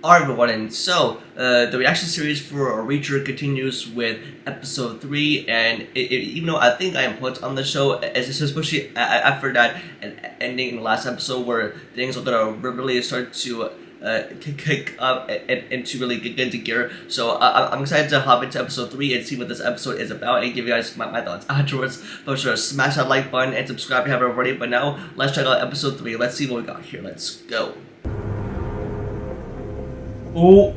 Alright everyone, and so, the reaction series for Reacher continues with episode 3, and even though I think I am hooked on the show, especially after that ending in the last episode where things are gonna really start to kick up and to really get into gear. So I'm excited to hop into episode 3 and see what this episode is about and give you guys my thoughts afterwards. But sure, smash that like button and subscribe if you haven't already. But now, let's check out episode 3. Let's see what we got here. Let's go. Oh.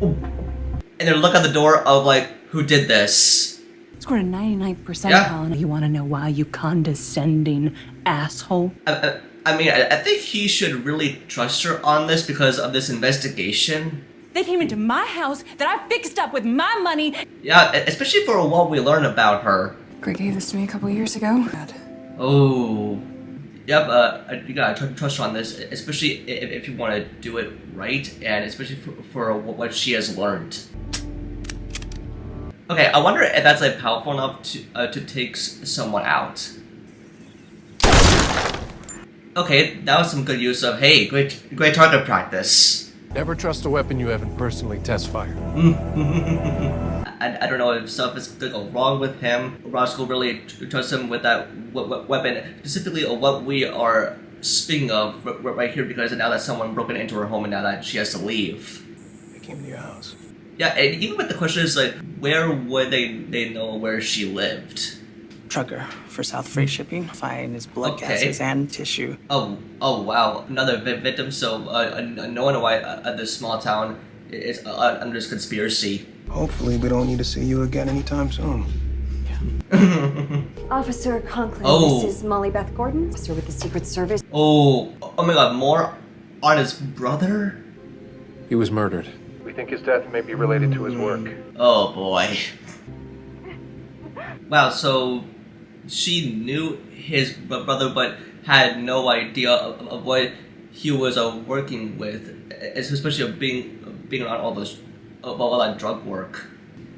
And then look at the door of like, who did this? Scored a 99th percentile. Yeah. You want to know why, you condescending asshole? I mean, I think he should really trust her on this because of this investigation. They came into my house that I fixed up with my money. Yeah, especially for what we learned about her. Greg gave this to me a couple years ago. Oh. Yep, you gotta trust her on this, especially if you want to do it right, and especially for what she has learned. Okay, I wonder if that's like powerful enough to take someone out. Okay, that was some good use of, hey, great target practice. Never trust a weapon you haven't personally test fired. I don't know if stuff is gonna go wrong with him. Roscoe really trusts him with that weapon, specifically of what we are speaking of right here, because now that someone broken into her home and now that she has to leave. They came to your house. Yeah, and even with the question is like, where would they know where she lived? Trucker for South Freight Shipping. Find his blood gases and tissue. Oh wow, another victim. So no wonder why this small town is under this conspiracy. Hopefully we don't need to see you again anytime soon. Officer Conklin, this is Molly Beth Gordon, officer with the Secret Service. Oh my god, more on his brother? He was murdered. We think his death may be related to his work. Oh boy. Wow, so she knew his brother but had no idea of what he was working with, especially of being on all that drug work.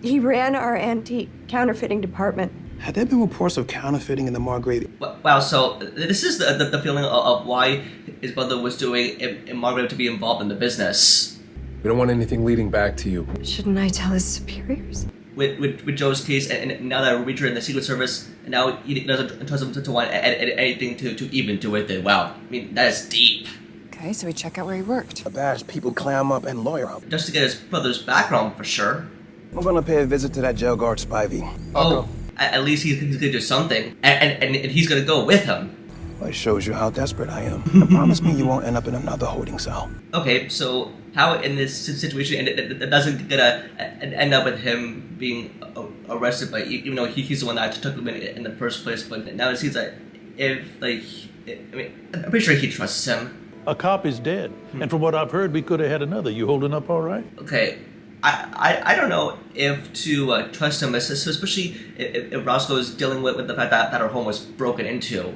He ran our antique counterfeiting department. Had there been reports of counterfeiting in the Margrave? Wow, so this is the feeling of why his brother was doing in Margrave to be involved in the business. We don't want anything leading back to you. Shouldn't I tell his superiors? With Joe's case, and now that Reacher in the Secret Service, and now he doesn't trust him to want anything to even do with it. Wow, I mean, that is deep. Okay, so we check out where he worked. A badge people clam up and lawyer up. Just to get his brother's background for sure. I'm gonna pay a visit to that jail guard Spivey. Oh, at least he's gonna do something, and he's gonna go with him. Well, it shows you how desperate I am. But promise me you won't end up in another holding cell. Okay, so how in this situation it doesn't gonna end up with him being arrested, but even though he's the one that took him in the first place, but now it seems like if like, I mean, I'm pretty sure he trusts him. A cop is dead, and from what I've heard, we could have had another. You holding up all right? Okay, I don't know if to trust him, especially if Roscoe is dealing with the fact that her home was broken into.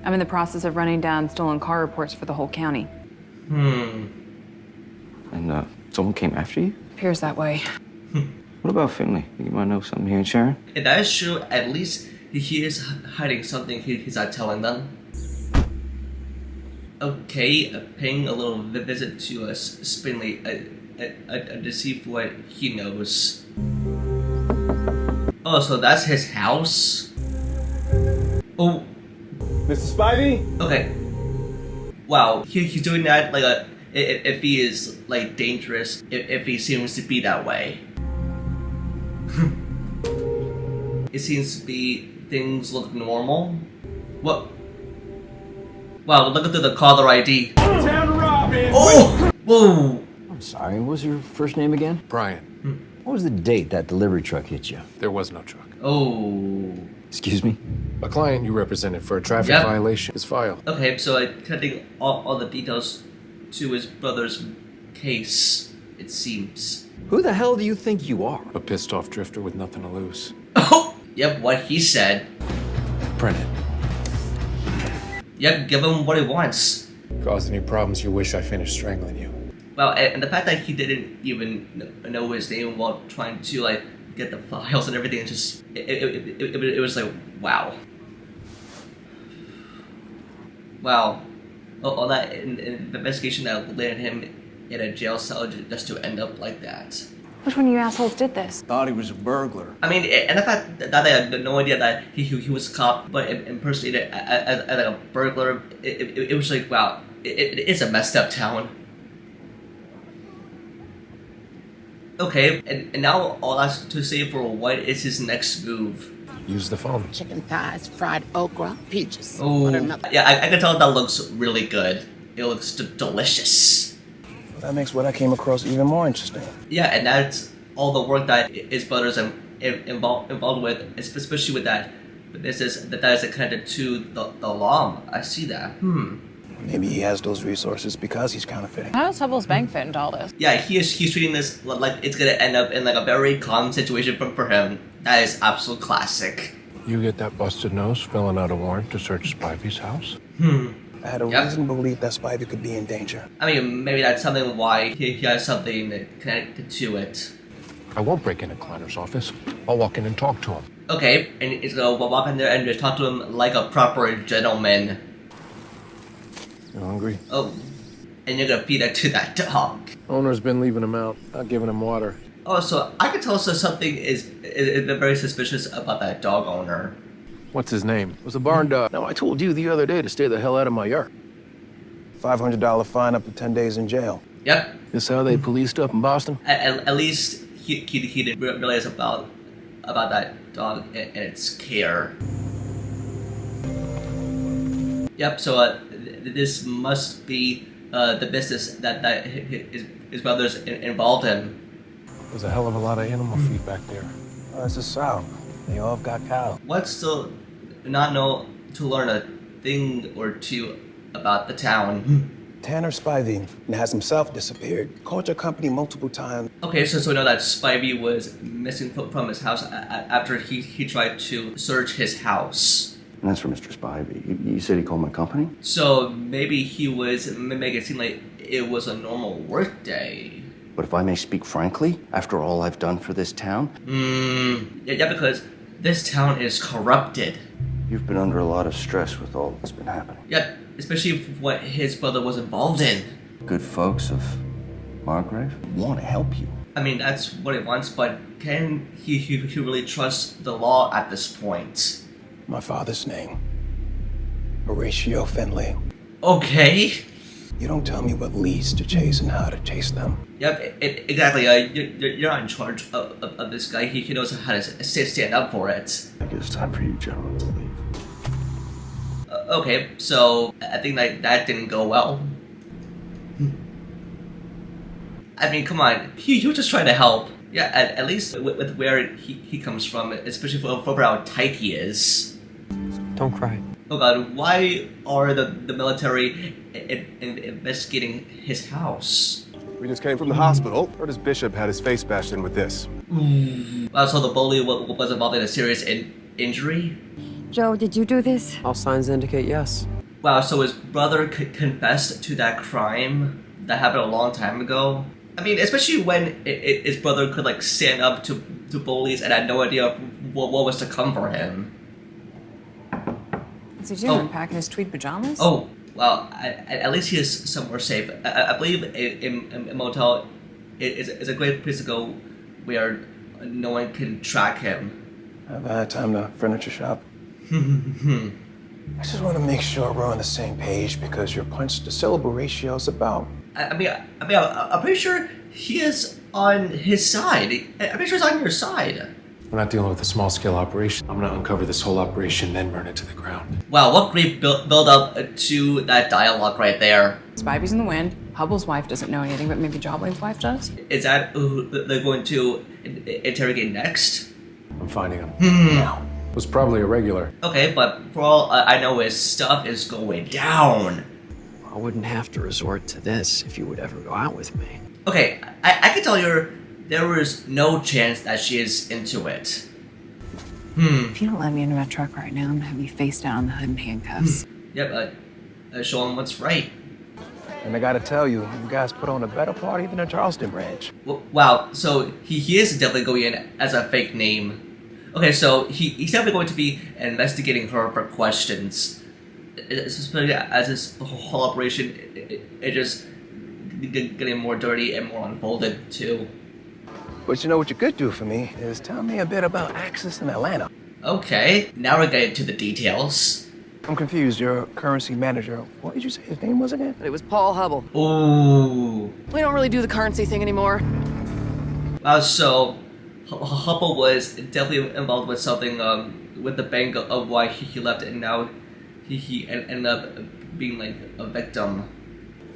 I'm in the process of running down stolen car reports for the whole county. And someone came after you? Appears that way. What about Finlay? You might know something here in Sharon? If that is true, at least he is hiding something he's not telling them. Okay, paying a little visit to Finlay to see what he knows. Oh, so that's his house? Oh. Mr. Spivey? Okay. Wow, he's doing that like if he is like dangerous, if he seems to be that way. It seems to be things look normal. What? Wow, look at the caller ID. Oh! Whoa! I'm sorry, what was your first name again? Brian. What was the date that delivery truck hit you? There was no truck. Oh. Excuse me? A client you represented for a traffic violation is filed. Okay, so connecting all the details to his brother's case, it seems. Who the hell do you think you are? A pissed off drifter with nothing to lose. Oh! Yep, what he said. Print it. Yep, give him what he wants. Caused any problems you wish I finished strangling you. Well, and the fact that he didn't even know his name while trying to like get the files and everything, just it was like wow. Wow, all that investigation that landed him in a jail cell just to end up like that. Which one of you assholes did this? Thought he was a burglar. I mean, and the fact that they had no idea that he was a cop, but impersonated as like a burglar, it was like, wow, it is a messed up town. Okay, and now all I have to say for what is his next move. Use the phone. Chicken thighs, fried okra, peaches. Oh, yeah, I can tell that looks really good. It looks delicious. Well, that makes what I came across even more interesting. Yeah, and that's all the work that his brother's involved with, especially with that business that is connected to the law. I see that. Maybe he has those resources because he's counterfeiting. How does Hubble's bank fit into all this? Yeah, he's treating this like it's gonna end up in like a very calm situation for him. That is absolute classic. You get that busted nose filling out a warrant to search Spivey's house? I had a reason to believe that Spivey could be in danger. I mean, maybe that's something why he has something connected to it. I won't break into Kleiner's office. I'll walk in and talk to him. Okay, and he's gonna walk in there and just talk to him like a proper gentleman. You hungry? Oh, and you're gonna feed it to that dog. Owner's been leaving him out, not giving him water. Oh, so I can tell something is very suspicious about that dog owner. What's his name? It was a barn dog. No, I told you the other day to stay the hell out of my yard. $500 fine up to 10 days in jail. Yep. This how they police stuff in Boston? At least he didn't realize about that dog and its care. Yep. So this must be the business that his brother's involved in. There's a hell of a lot of animal feed back there. It's the South. They all have got cows. What's still not know to learn a thing or two about the town? Tanner Spivey has himself disappeared. Called your company multiple times. Okay, so we know that Spivey was missing from his house after he tried to search his house. And that's for Mr. Spivey. You said he called my company? So maybe he was making it seem like it was a normal work day. But if I may speak frankly, after all I've done for this town... Yeah, because this town is corrupted. You've been under a lot of stress with all that's been happening. Yep, especially what his brother was involved in. Good folks of Margrave want to help you. I mean, that's what he wants, but can he really trust the law at this point? My father's name. Horatio Finlay. Okay. You don't tell me what leads to chase and how to chase them. Yep, exactly. You're not in charge of this guy. He knows how to stand up for it. I guess it's time for you gentlemen to leave. Okay, so I think that didn't go well. I mean, come on. He was just trying to help. Yeah, at least with where he comes from, especially for how tight he is. Don't cry. Oh god, why are the military investigating his house? We just came from the hospital. Heard his bishop had his face bashed in with this. Wow, so the bully was involved in a serious injury? Joe, did you do this? All signs indicate yes. Wow, so his brother confessed to that crime that happened a long time ago? I mean, especially when his brother could, like, stand up to bullies and had no idea what was to come for him. What's he doing? Packing his tweed pajamas? Oh, well, at least he is somewhere safe. I believe a motel is a great place to go where no one can track him. I've had time to furniture shop. I just want to make sure we're on the same page because your punch-to-syllable ratio is about... I'm pretty sure he is on his side. I'm pretty sure he's on your side. We're not dealing with a small-scale operation. I'm gonna uncover this whole operation, then burn it to the ground. Wow, what great build-up to that dialogue right there. Spivey's in the wind. Hubble's wife doesn't know anything, but maybe Joblin's wife does? Is that who they're going to interrogate next? I'm finding him. Now. Was probably a regular. Okay, but for all I know, his stuff is going down. I wouldn't have to resort to this if you would ever go out with me. Okay, I can tell you there was no chance that she is into it. If you don't let me into my truck right now, I'm gonna have you face down on the hood in handcuffs. Yep, show him what's right. And I gotta tell you, you guys put on a better party than a Charleston branch. Wow, so he is definitely going in as a fake name. Okay, so he's definitely going to be investigating her for questions. Especially as this whole operation, it just getting more dirty and more unfolded too. But you know what you could do for me is tell me a bit about Axis in Atlanta. Okay, now we're getting to the details. I'm confused. Your currency manager, what did you say his name was again? It was Paul Hubble. Ooh. We don't really do the currency thing anymore. So Hubble was definitely involved with something with the bank of why he left, and now he ended up being like a victim.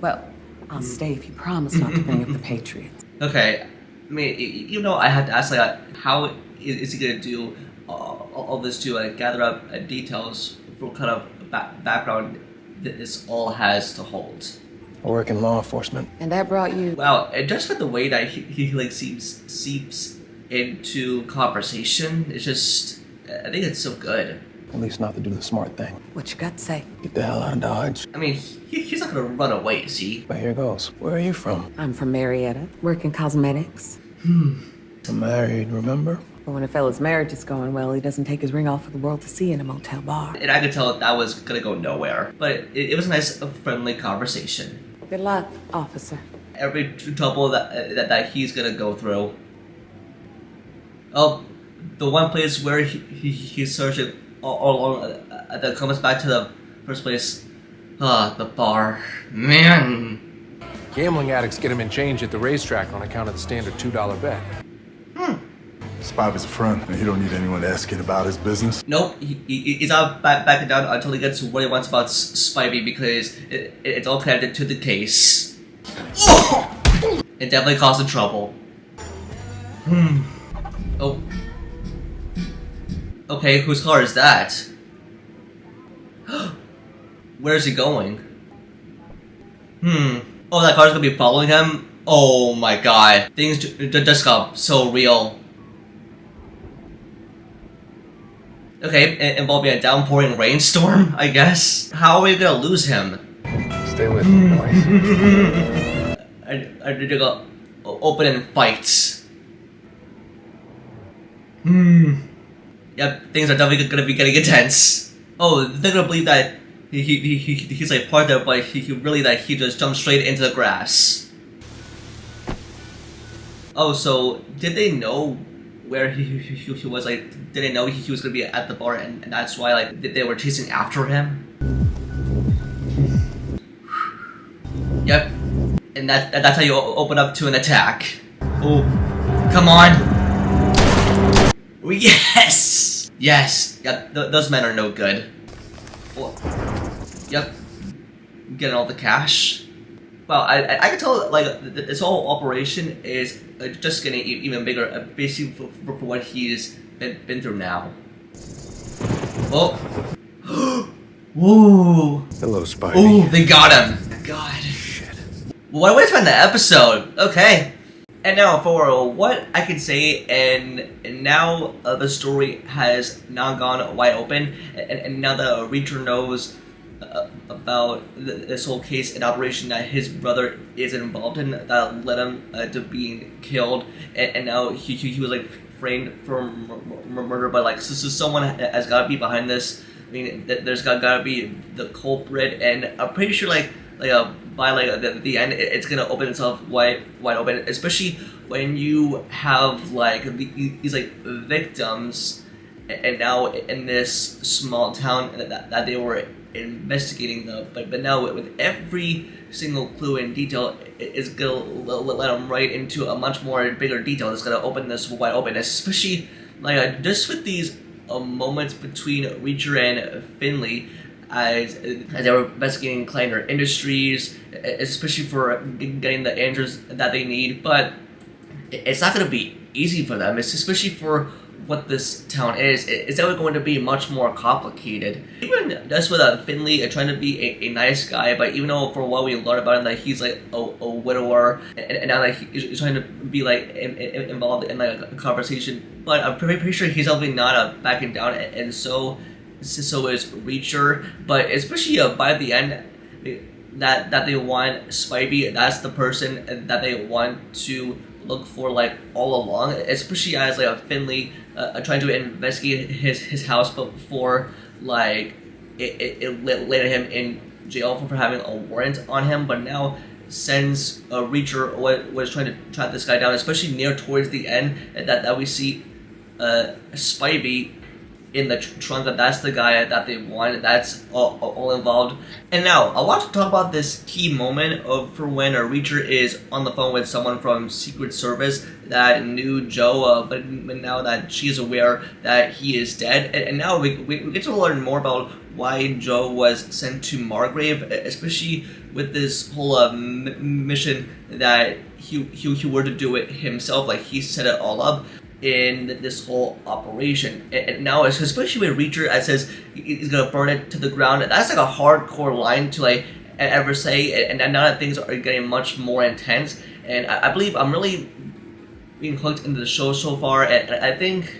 Well, I'll stay if you promise not to bring up the Patriots. Okay, I mean, you know, I had to ask like, how is he gonna do all this to gather up details for what kind of background that this all has to hold? I work in law enforcement. And that brought you... Wow, and just with the way that he like seeps into conversation, it's just, I think it's so good. At least not to do the smart thing. What you got to say? Get the hell out of Dodge. I mean, he's not gonna run away, see? But here goes. Where are you from? I'm from Marietta. Work in cosmetics. I'm married, remember? But when a fella's marriage is going well, he doesn't take his ring off for the world to see in a motel bar. And I could tell that was gonna go nowhere. But it was a nice, friendly conversation. Good luck, officer. Every trouble that he's gonna go through. Oh, the one place where he's searching all along that comes back to the first place. The bar. Man. Gambling addicts get him in change at the racetrack on account of the standard $2 bet. Spivey's a front, and he don't need anyone asking about his business. Nope, he's not backing down until he gets what he wants about Spivey, because it's all connected to the case. It definitely caused him trouble. Oh. Okay, whose car is that? Where is he going? Oh, that car's gonna be following him? Oh my god. Things just got so real. Okay, involving a downpouring rainstorm, I guess. How are we gonna lose him? Stay with me, boy. I need to go open and fight. Yep, things are definitely gonna be getting intense. Oh, they're gonna believe that he's like part of it, but he really that he just jumped straight into the grass. Oh, so did they know where he was? Like, did they know he was gonna be at the bar, and that's why like they were chasing after him? Yep, and that's how you open up to an attack. Oh, come on! Yes, yes. Yep, those men are no good. Well, yep, getting all the cash. Well, I can tell like this whole operation is just getting even bigger, basically for what he's been through now. Oh, whoa! Hello, Spidey. Oh, they got him. God. Shit. What a way to end the episode. Okay. And now for what I can say, and now the story has now gone wide open, and now the Reacher knows about this whole case and operation that his brother is involved in that led him to being killed, and now he was like framed for murder, but like so someone has got to be behind this. I mean, there's got to be the culprit, and I'm pretty sure like by like the end, it's gonna open itself wide open, especially when you have like these like victims, and now in this small town that they were investigating but now with every single clue and detail, it's gonna let them right into a much more bigger detail. It's gonna open this wide open, especially like just with these moments between Reacher and Finlay as they were investigating Kleiner Industries, especially for getting the answers that they need. But it's not going to be easy for them. It's especially for what this town is. It's definitely going to be much more complicated. Even just with Finlay trying to be a nice guy, but even though for what we learned about him that he's like a widower, and now that he's trying to be like involved in like a conversation, but I'm pretty sure he's definitely not backing down, and so is Reacher. But especially by the end, that they want Spivey, that's the person that they want to look for like all along, especially as like a Finlay trying to investigate his house before like it landed him in jail for having a warrant on him. But now sends Reacher was trying to track this guy down, especially near towards the end, that we see Spivey in the trunk, that's the guy that they want, that's all involved. And now, I want to talk about this key moment for when Reacher is on the phone with someone from Secret Service that knew Joe, but now that she is aware that he is dead. And now we get to learn more about why Joe was sent to Margrave, especially with this whole mission that he were to do it himself, like he set it all up in this whole operation. And now, especially with Reacher, that says he's gonna burn it to the ground, that's like a hardcore line to like ever say. And now that things are getting much more intense, and I believe I'm really being hooked into the show so far, and I think,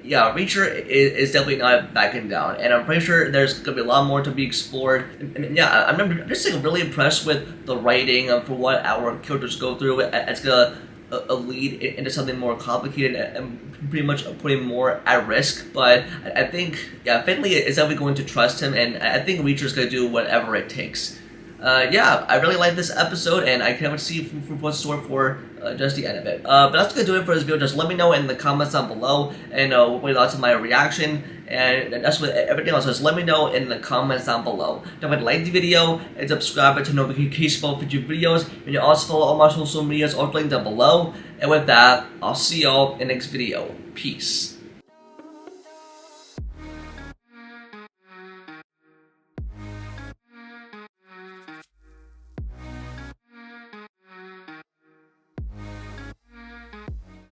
yeah, Reacher is definitely not backing down, and I'm pretty sure there's gonna be a lot more to be explored. And yeah, I'm just like really impressed with the writing for what our characters go through. It's gonna lead into something more complicated and pretty much putting more at risk. But I think, yeah, Finlay is definitely going to trust him, and I think Reacher's going to do whatever it takes. Yeah, I really like this episode, and I can't wait to see what's in store for just the end of it. But that's going to do it for this video. Just let me know in the comments down below, and what your thoughts on my reaction, and that's with everything else. Just let me know in the comments down below. Don't forget to like the video, and subscribe to notifications for future videos, and you also follow all my social medias, all linked down below. And with that, I'll see y'all in the next video. Peace.